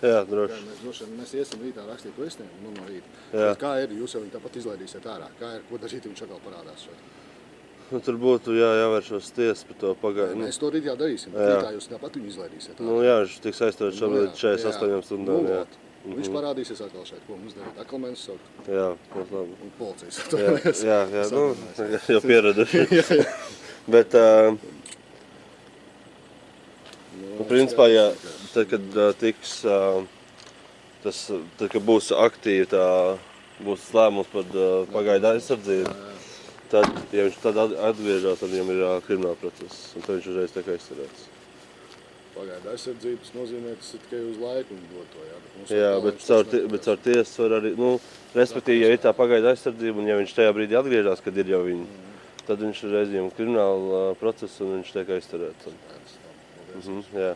Jā, droši. Mēs iesim rītā rakstīt vēstījumu, no rīta. Jā. Kā ir, jūs jau viņu tāpat izlaidīsiet ārā? Kā ir, ko darīt, viņš atkal parādās šeit? Tur būtu jāvēršos tiesas par to pagaidu. Mēs to rīt jau darīsim, bet rītā jūs tāpat viņu izlaidīsiet ārā. Jā, viņš tiks aizturēts šobrīd 48 stundām. Jā. Viņš parādīsies atkal šeit, ko mums darīt. Atkal mēs saukt. Jā, ļoti labi. Un policijas. Jā, jau pieraduši. Bet, principā, jā, tad, kad tiks, tad, kad būs aktīvi būs lēmums par pagaidu aizsardzību, tad, ja viņš tad atgriežās, tad viņam ir krimināla process, un tad viņš uzreiz tiek aizsargāts. Pagaidu aizsardzību, tas nozīmē, tas ir tikai uz laiku un dod to, jā. Jā, bet caur tiesu var arī, respektīvi, ja ir tā pagaidu aizsardzība, un ja viņš tajā brīdī atgriežās, kad ir jau viņi, tad viņš reiz viņam krimināla process, un viņš tiek aizturēts. Jā.